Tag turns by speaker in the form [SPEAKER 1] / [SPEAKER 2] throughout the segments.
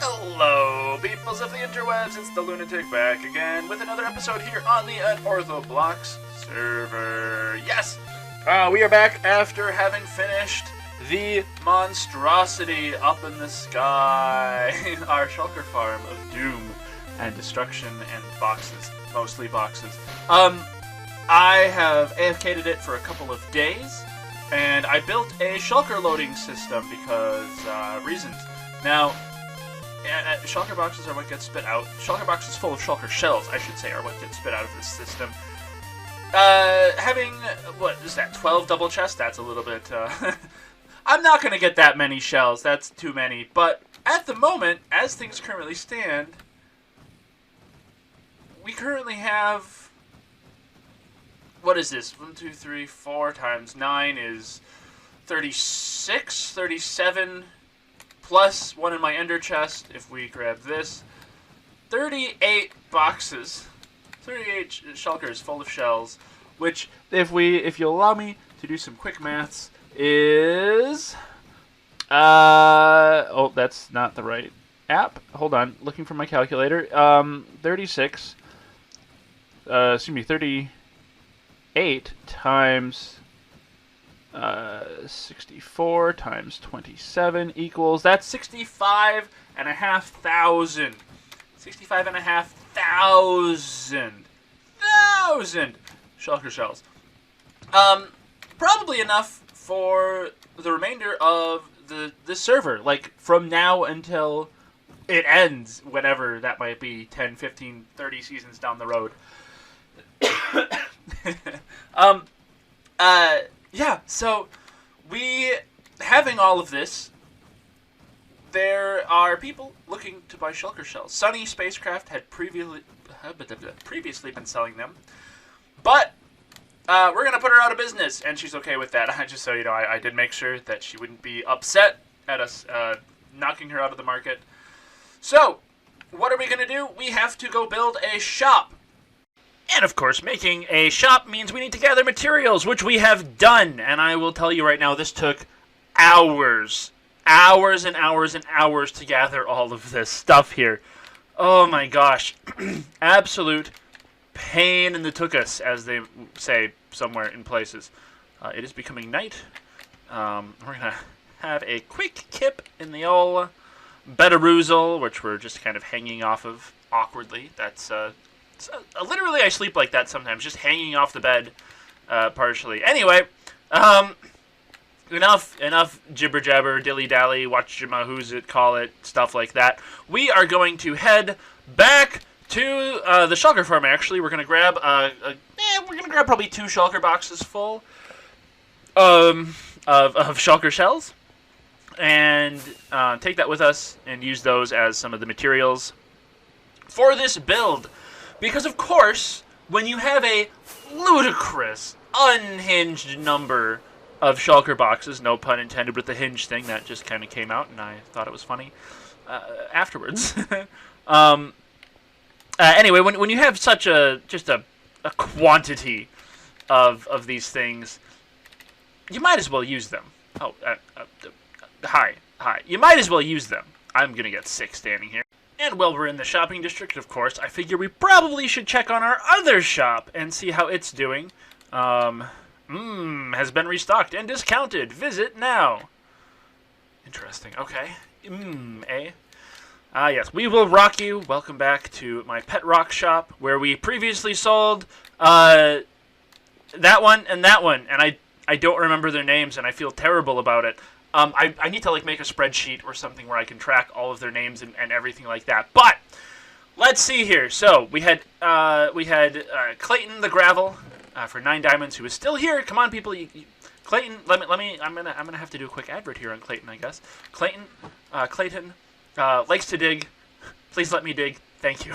[SPEAKER 1] Hello, peoples of the interwebs, it's the Lunatic back again with another episode here on the Unorthoblocks server. Yes, we are back after having finished the monstrosity up in the sky, our shulker farm of doom and destruction and boxes, mostly boxes. I have AFK'd it for a couple of days, and I built a shulker loading system because, reasons. Now, shulker boxes are what gets spit out. Shulker boxes full of shulker shells, I should say, are what gets spit out of this system. Having, what is that, 12 double chests? That's a little bit, I'm not going to get that many shells. That's too many. But at the moment, as things currently stand, we currently have, what is this? 1, 2, 3, 4 times 9 is 36, 37... plus one in my ender chest, if we grab this. 38 boxes. 38 shulkers full of shells. Which, if you'll allow me to do some quick maths, is... oh, that's not the right app. Hold on, looking for my calculator. 36... excuse me, 38 times... 64 times 27 equals, that's 65,500. 65,500 shulker shells. Probably enough for the remainder of the server, like from now until it ends, whenever that might be, 10, 15, 30 seasons down the road. Yeah, so we, having all of this, there are people looking to buy shulker shells. SunnySpacecraft had previously been selling them, but we're going to put her out of business, and she's okay with that. Just so you know, I did make sure that she wouldn't be upset at us knocking her out of the market. So, what are we going to do? We have to go build a shop. And of course, making a shop means we need to gather materials, which we have done. And I will tell you right now, this took hours. Hours and hours and hours to gather all of this stuff here. Oh my gosh. Absolute pain in the tuchus, as they say somewhere in places. It is becoming night. We're going to have a quick kip in the old bed-a-roozle, which we're just kind of hanging off of awkwardly. That's... literally, I sleep like that sometimes, just hanging off the bed, partially. Anyway, enough jibber-jabber, dilly-dally, watch-who's-it, call it, stuff like that. We are going to head back to the shulker farm, actually. We're going to grab, probably 2 shulker boxes full of shulker shells, and take that with us and use those as some of the materials for this build. Because, of course, when you have a ludicrous, unhinged number of shulker boxes, no pun intended with the hinge thing, that just kind of came out, and I thought it was funny afterwards. Anyway, when you have such just a quantity of these things, you might as well use them. Oh, hi. You might as well use them. I'm going to get sick standing here. And while we're in the shopping district, of course, I figure we probably should check on our other shop and see how it's doing. Has been restocked and discounted. Visit now. Interesting. Okay. Yes, we will rock you. Welcome back to my pet rock shop, where we previously sold that one and that one, and I don't remember their names, and I feel terrible about it. I need to make a spreadsheet or something where I can track all of their names and everything like that. But let's see here. So we had Clayton the Gravel for 9 diamonds, who is still here. Come on, people. Clayton, I'm gonna have to do a quick advert here on Clayton, I guess. Clayton likes to dig. Please let me dig. Thank you.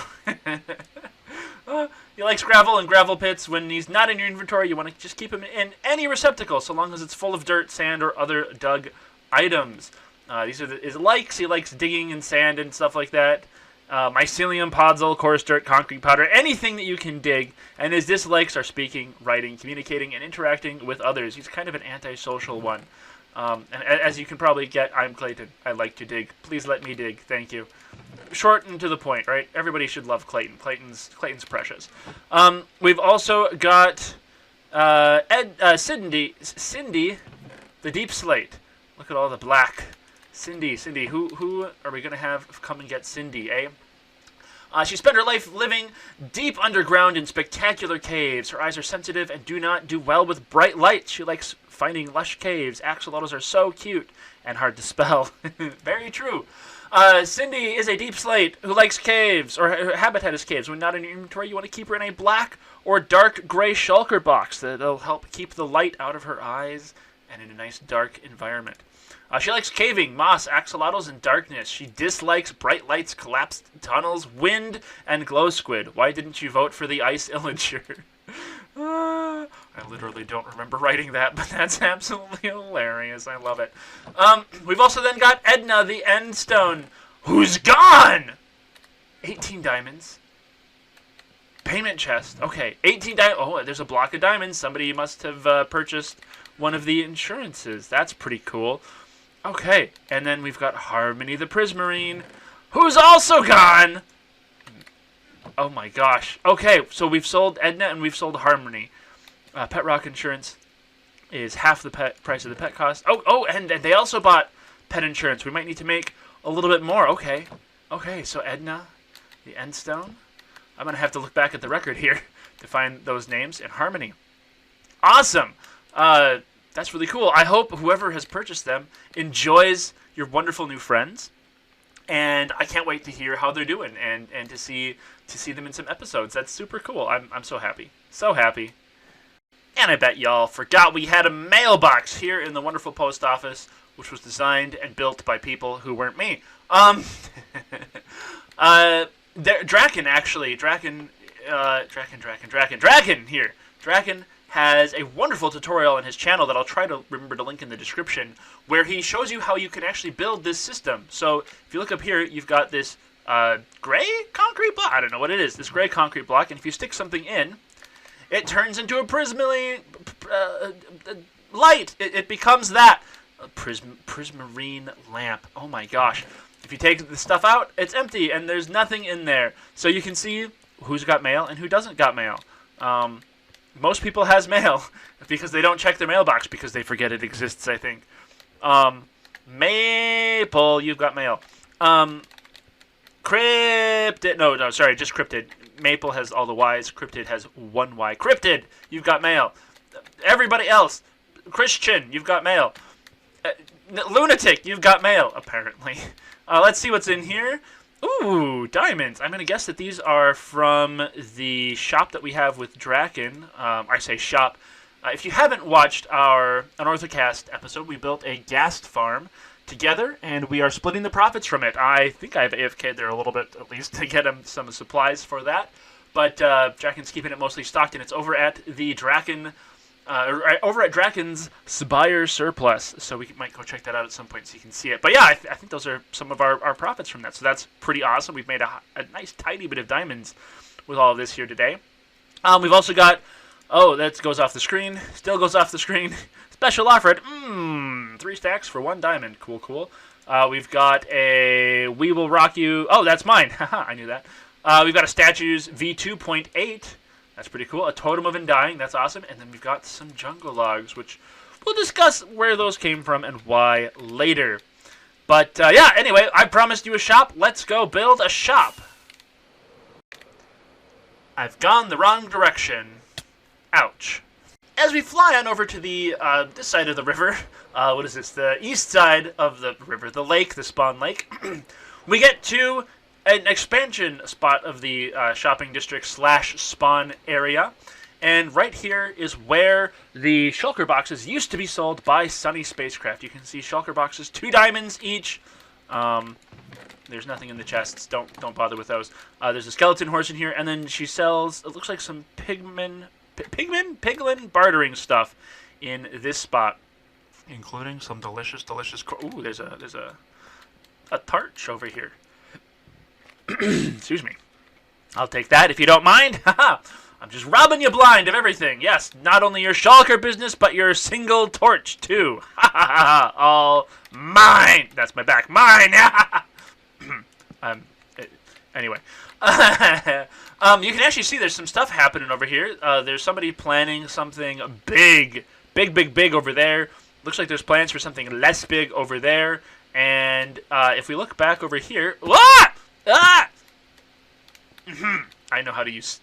[SPEAKER 1] He likes gravel and gravel pits. When he's not in your inventory, you want to just keep him in any receptacle, so long as it's full of dirt, sand, or other dug items. These are his likes. He likes digging and sand and stuff like that. Mycelium, podzol, coarse dirt, concrete powder, anything that you can dig. And his dislikes are speaking, writing, communicating, and interacting with others. He's kind of an antisocial one. And as you can probably get, I'm Clayton. I like to dig. Please let me dig. Thank you. Short and to the point, right? Everybody should love Clayton. Clayton's precious. We've also got Cindy, the Deep Slate. Look at all the black. Cindy. Who are we gonna have come and get Cindy? Eh? She spent her life living deep underground in spectacular caves. Her eyes are sensitive and do not do well with bright light. She likes finding lush caves. Axolotls are so cute and hard to spell. Very true. Cindy is a deep slate who likes caves, or her habitat is caves. When not in your inventory, you want to keep her in a black or dark gray shulker box. That'll help keep the light out of her eyes and in a nice dark environment. She likes caving, moss, axolotls, and darkness. She dislikes bright lights, collapsed tunnels, wind, and glow squid. Why didn't you vote for the ice illager? I literally don't remember writing that, but that's absolutely hilarious. I love it. We've also then got Edna, the Endstone, who's gone! 18 diamonds. Payment chest. Okay, 18 diamonds. Oh, there's a block of diamonds. Somebody must have purchased one of the insurances. That's pretty cool. Okay, and then we've got Harmony the Prismarine, who's also gone! Oh my gosh. Okay, so we've sold Edna and we've sold Harmony. Pet Rock Insurance is half the price of the pet cost. And they also bought pet insurance. We might need to make a little bit more. Okay, so Edna, the Endstone. I'm going to have to look back at the record here to find those names. And Harmony. Awesome! That's really cool. I hope whoever has purchased them enjoys your wonderful new friends. And I can't wait to hear how they're doing and to see them in some episodes. That's super cool. I'm so happy. So happy. And I bet y'all forgot we had a mailbox here in the wonderful post office, which was designed and built by people who weren't me. Draken here. Draken has a wonderful tutorial on his channel that I'll try to remember to link in the description, where he shows you how you can actually build this system. So if you look up here, you've got this gray concrete block. I don't know what it is. This gray concrete block, and if you stick something in, it turns into a prismarine light. It becomes that prismarine lamp. Oh my gosh! If you take the stuff out, it's empty, and there's nothing in there. So you can see who's got mail and who doesn't got mail. Most people has mail because they don't check their mailbox because they forget it exists, I think. Mayyple, you've got mail. Cryptid, no, sorry, just Cryptid. Mayyple has all the Y's. Cryptid has one Y. Cryptid, you've got mail. Everybody else, ChrisChin, you've got mail. Lunatic, you've got mail, apparently. Let's see what's in here. Ooh, diamonds. I'm going to guess that these are from the shop that we have with Draken. I say shop. If you haven't watched our Unorthoblocks episode, we built a ghast farm together, and we are splitting the profits from it. I think I've AFK'd there a little bit, at least, to get him some supplies for that. But Draken's keeping it mostly stocked, and it's over at the Draken's Spire Surplus, so we might go check that out at some point so you can see it. But yeah, I think those are some of our profits from that, so that's pretty awesome. We've made a nice tiny bit of diamonds with all of this here today. We've also got, that goes off the screen, still goes off the screen, special offer at 3 stacks for 1 diamond. Cool. We've got a We Will Rock You, that's mine, haha, I knew that. We've got a Statues V2.8. That's pretty cool. A Totem of Undying. That's awesome. And then we've got some jungle logs, which we'll discuss where those came from and why later. But, yeah, anyway, I promised you a shop. Let's go build a shop. I've gone the wrong direction. Ouch. As we fly on over to the, this side of the river, what is this? The east side of the river, the lake, the spawn lake, we get to an expansion spot of the shopping district / spawn area. And right here is where the shulker boxes used to be sold by SunnySpacecraft. You can see shulker boxes, 2 diamonds each. There's nothing in the chests. Don't bother with those. There's a skeleton horse in here, and then she sells, it looks like some piglin bartering stuff in this spot, including some delicious. Ooh, there's a tarch over here. Excuse me. I'll take that if you don't mind. I'm just robbing you blind of everything. Yes, not only your shulker business, but your single torch, too. Ha ha ha ha. All mine. That's my back. Mine. Anyway. You can actually see there's some stuff happening over here. There's somebody planning something big. Big over there. Looks like there's plans for something less big over there. And if we look back over here... Ah! Ah! I know how to use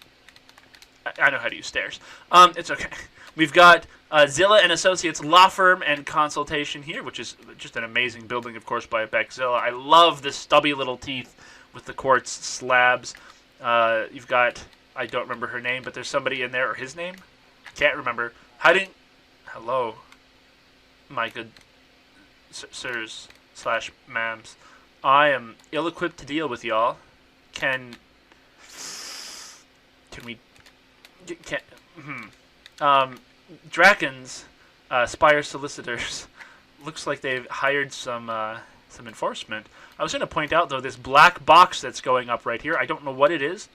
[SPEAKER 1] stairs. It's okay. We've got Zilla and Associates Law Firm and Consultation here, which is just an amazing building, of course, by BeckzZilla. I love the stubby little teeth with the quartz slabs. You've got, I don't remember her name, but there's somebody in there, or his name? Can't remember. Hello, my good sirs / ma'ams. I am ill-equipped to deal with y'all. Can we... Draken's Spire Solicitors. Looks like they've hired some enforcement. I was going to point out, though, this black box that's going up right here. I don't know what it is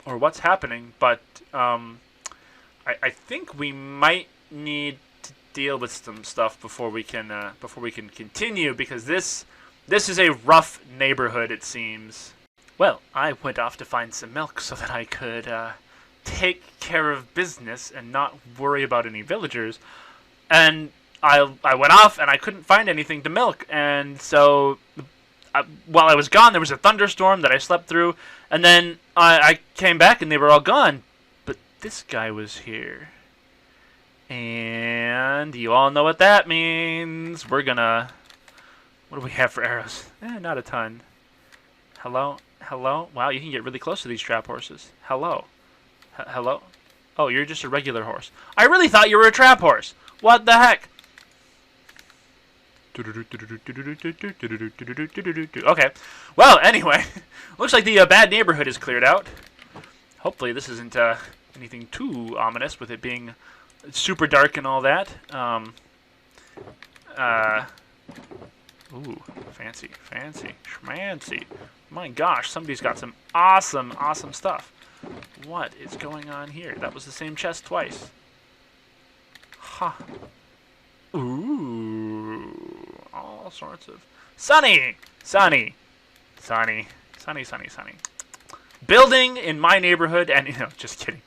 [SPEAKER 1] or what's happening, but I think we might need to deal with some stuff before we can continue, because this is a rough neighborhood, it seems. Well, I went off to find some milk so that I could take care of business and not worry about any villagers. And I went off and I couldn't find anything to milk. And so while I was gone, there was a thunderstorm that I slept through. And then I came back and they were all gone. But this guy was here. And you all know what that means. We're gonna... What do we have for arrows? Not a ton. Hello? Hello? Wow, you can get really close to these trap horses. Hello? Hello? Oh, you're just a regular horse. I really thought you were a trap horse. What the heck? Okay. Well, anyway. Looks like the bad neighborhood is cleared out. Hopefully this isn't anything too ominous with it being super dark and all that. Ooh, fancy, schmancy. My gosh, somebody's got some awesome stuff. What is going on here? That was the same chest twice. Huh. Ooh, all sorts of... Sunny! Building in my neighborhood, and, just kidding.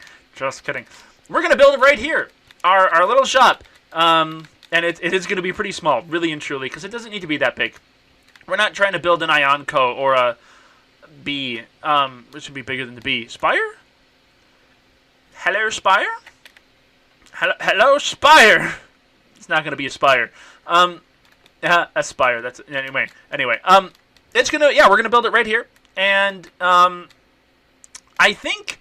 [SPEAKER 1] We're going to build it right here. Our little shop. And it is going to be pretty small, really and truly, because it doesn't need to be that big. We're not trying to build an Ionco or a bee. Which should be bigger than the bee. Spire? Hello, Spire? Hello, Spire! It's not going to be a spire. A spire. That's anyway. It's gonna. Yeah, we're gonna build it right here, and I think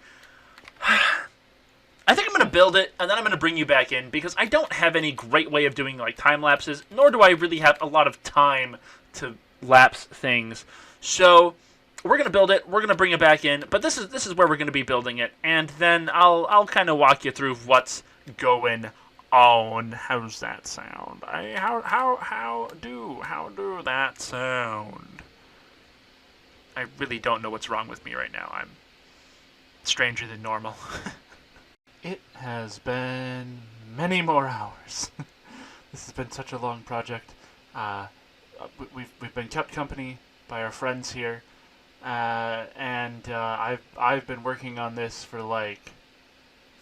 [SPEAKER 1] I'm going to build it, and then I'm going to bring you back in, because I don't have any great way of doing, like, time lapses, nor do I really have a lot of time to lapse things. So we're going to build it, we're going to bring it back in, but this is where we're going to be building it, and then I'll kind of walk you through what's going on. How's that sound? How do that sound? I really don't know what's wrong with me right now. I'm stranger than normal. It has been many more hours. This has been such a long project. We've been kept company by our friends here, and I've been working on this for like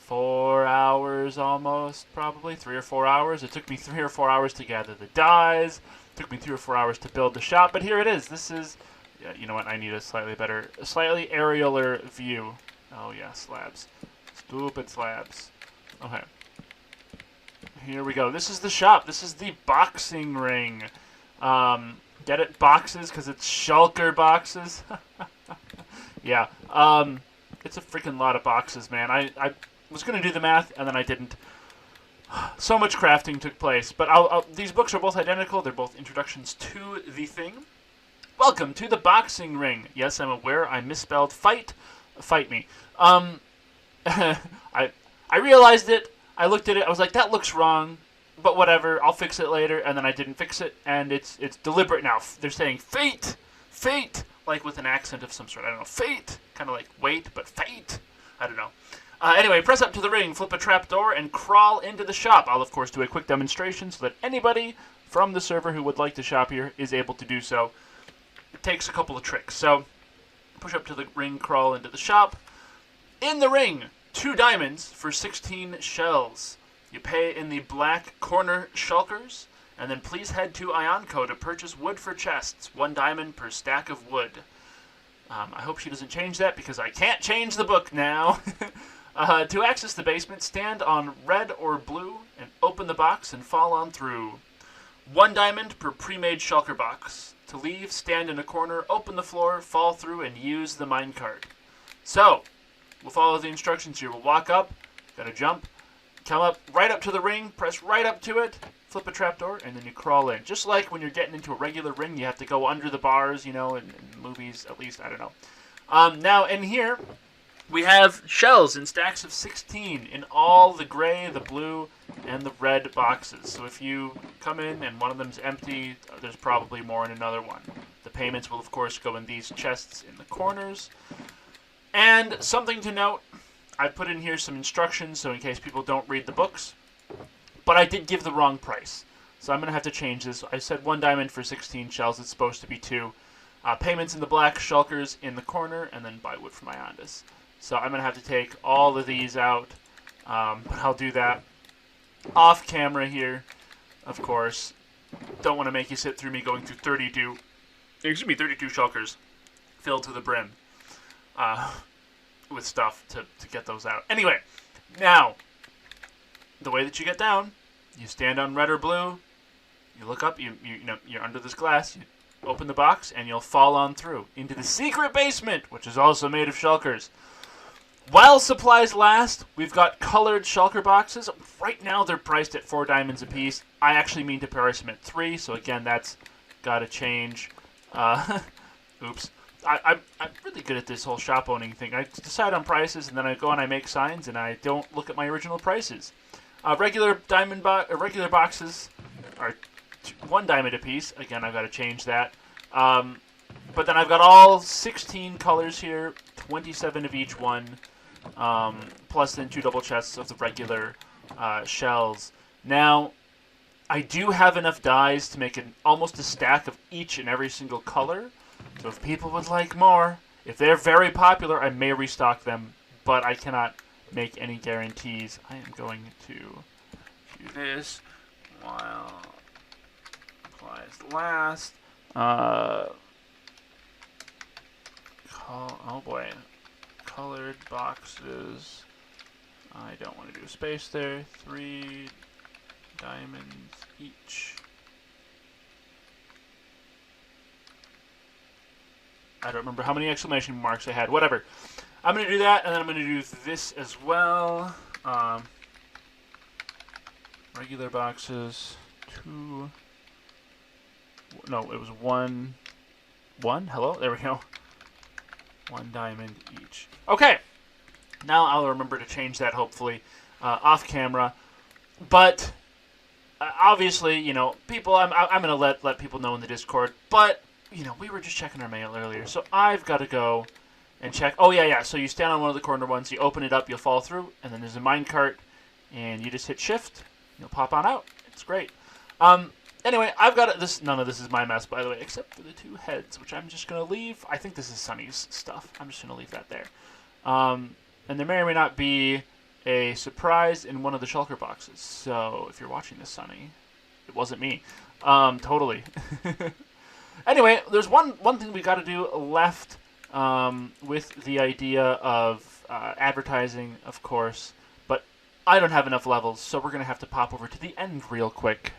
[SPEAKER 1] 4 hours almost, probably 3 or 4 hours. It took me 3 or 4 hours to gather the dyes. It took me 3 or 4 hours to build the shop, but here it is. This is, yeah, you know what? I need a slightly aerialer view. Oh yeah, slabs. Stupid slabs. Okay. Here we go. This is the shop. This is the boxing ring. Get it? Boxes? Because it's shulker boxes? Yeah. It's a freaking lot of boxes, man. I was going to do the math, and then I didn't. So much crafting took place. But these books are both identical. They're both introductions to the thing. Welcome to the boxing ring. Yes, I'm aware I misspelled fight. Fight me. I realized it. I looked at it. I was like, that looks wrong. But whatever. I'll fix it later. And then I didn't fix it. And it's deliberate now. They're saying fate. Fate. Like with an accent of some sort. I don't know. Fate. Kind of like wait, but fate. I don't know. Anyway, press up to the ring, flip a trap door, and crawl into the shop. I'll, of course, do a quick demonstration so that anybody from the server who would like to shop here is able to do so. It takes a couple of tricks. So, push up to the ring, crawl into the shop. In the ring, 2 diamonds for 16 shells. You pay in the black corner shulkers, and then please head to Ionco to purchase wood for chests. 1 diamond per stack of wood. I hope she doesn't change that because I can't change the book now. To access the basement, stand on red or blue and open the box and fall on through. 1 diamond per pre-made shulker box. To leave, stand in a corner, open the floor, fall through, and use the minecart. So, we'll follow the instructions here. We'll walk up, gotta jump, come up right up to the ring, press right up to it, flip a trapdoor, and then you crawl in. Just like when you're getting into a regular ring, you have to go under the bars, you know, in movies, at least, I don't know. Now, in here, we have shells in stacks of 16 in all the gray, the blue, and the red boxes. So if you come in and one of them's empty, there's probably more in another one. The payments will, of course, go in these chests in the corners. And something to note, I put in here some instructions, so in case people don't read the books. But I did give the wrong price, so I'm going to have to change this. I said 1 diamond for 16 shells. It's supposed to be 2. Payments in the black, shulkers in the corner, and then buy wood from Iondis. So I'm going to have to take all of these out, but I'll do that off camera here, of course. Don't want to make you sit through me going through 32 shulkers filled to the brim with stuff to get those out. Anyway, now, the way that you get down, you stand on red or blue, you look up, you're under this glass, you open the box, and you'll fall on through into the secret basement, which is also made of shulkers. While supplies last, we've got colored shulker boxes. Right now, they're priced at 4 diamonds a piece. I actually mean to price them at 3, so again, that's got to change. Oops. I'm really good at this whole shop owning thing. I decide on prices, and then I go and I make signs, and I don't look at my original prices. Regular boxes are 1 diamond a piece. Again, I've got to change that. But then I've got all 16 colors here, 27 of each one, plus then 2 double chests of the regular shells. Now, I do have enough dyes to make almost a stack of each and every single color. So if people would like more, if they're very popular, I may restock them, but I cannot make any guarantees. I am going to do this while supplies last. Oh boy. Colored boxes. I don't want to do a space there. 3 diamonds each. I don't remember how many exclamation marks I had. Whatever. I'm going to do that, and then I'm going to do this as well. Regular boxes. 2. No, it was 1. 1? Hello? There we go. 1 diamond each. Okay. Now I'll remember to change that, hopefully, off camera. But, obviously, you know, people, I'm going to let people know in the Discord. But, you know, we were just checking our mail earlier, so I've got to go and check. Oh, yeah. So you stand on one of the corner ones, you open it up, you'll fall through, and then there's a minecart, and you just hit shift, you'll pop on out. It's great. Anyway, I've got this. None of this is my mess, by the way, except for the 2 heads, which I'm just going to leave. I think this is Sunny's stuff. I'm just going to leave that there. And there may or may not be a surprise in one of the shulker boxes. So if you're watching this, Sunny, it wasn't me. Totally. Anyway, there's one thing we got to do left with the idea of advertising, of course, but I don't have enough levels, so we're going to have to pop over to the end real quick.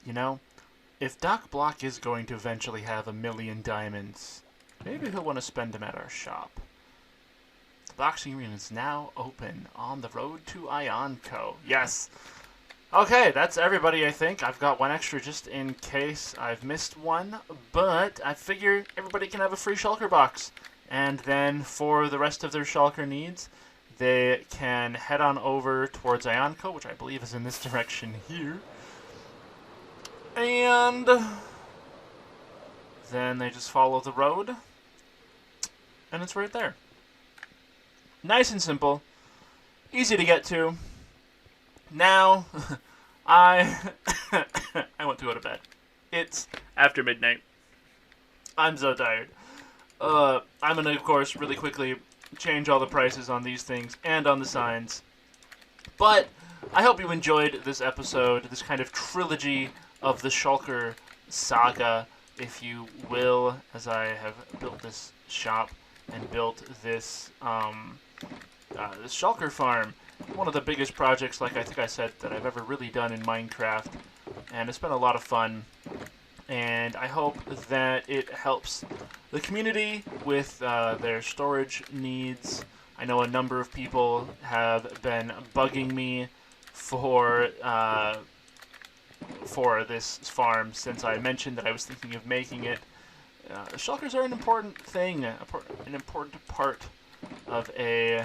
[SPEAKER 1] you know, if Doc Block is going to eventually have 1,000,000 diamonds, maybe he'll want to spend them at our shop. The boxing arena is now open on the road to Ionco. Yes! Okay, that's everybody, I think. I've got one extra just in case I've missed one, but I figure everybody can have a free shulker box. And then for the rest of their shulker needs, they can head on over towards Ionco, which I believe is in this direction here. And then they just follow the road, and it's right there. Nice and simple, easy to get to. Now, I want to go to bed. It's after midnight. I'm so tired. I'm going to, of course, really quickly change all the prices on these things and on the signs. But I hope you enjoyed this episode, this kind of trilogy of the shulker saga, if you will, as I have built this shop and built this this shulker farm. One of the biggest projects, like I think I said, that I've ever really done in Minecraft, and it's been a lot of fun, and I hope that it helps the community with their storage needs. I know a number of people have been bugging me for this farm since I mentioned that I was thinking of making it. Shulkers are an important thing, an important part of a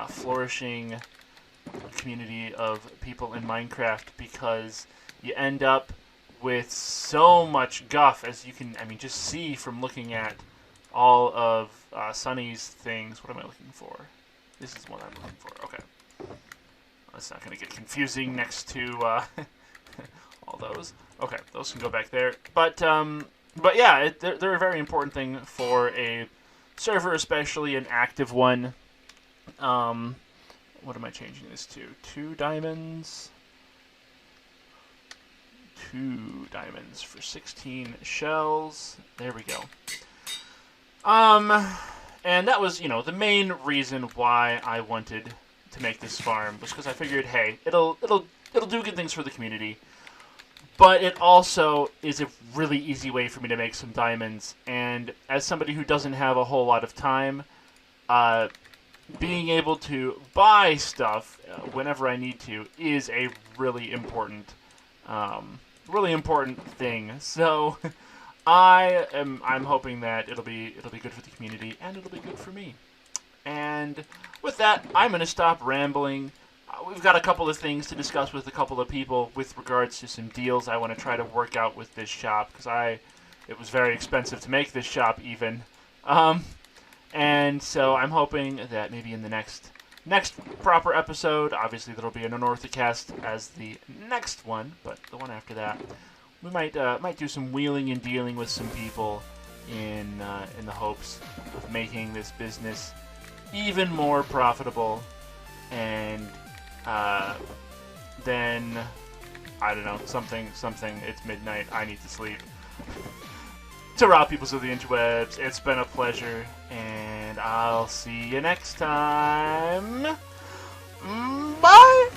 [SPEAKER 1] flourishing community of people in Minecraft, because you end up with so much guff, as you can, just see from looking at all of Sunny's things. What am I looking for? This is what I'm looking for. Okay. That's not going to get confusing next to all those. Okay, those can go back there. But yeah, they're a very important thing for a server, especially an active one. What am I changing this to? 2 diamonds. 2 diamonds for 16 shells. There we go. And that was, the main reason why I wanted to make this farm, was because I figured, hey, it'll do good things for the community, but it also is a really easy way for me to make some diamonds. And as somebody who doesn't have a whole lot of time, being able to buy stuff whenever I need to is a really important thing. So I'm hoping that it'll be good for the community, and it'll be good for me. And with that, I'm going to stop rambling. We've got a couple of things to discuss with a couple of people with regards to some deals I want to try to work out with this shop, because it was very expensive to make this shop even. And so I'm hoping that maybe in the next proper episode, obviously there'll be an Unorthocast as the next one, but the one after that, we might do some wheeling and dealing with some people in the hopes of making this business even more profitable. And then, I don't know, something, it's midnight, I need to sleep. To raw peoples of the interwebs, it's been a pleasure, and I'll see you next time. Bye!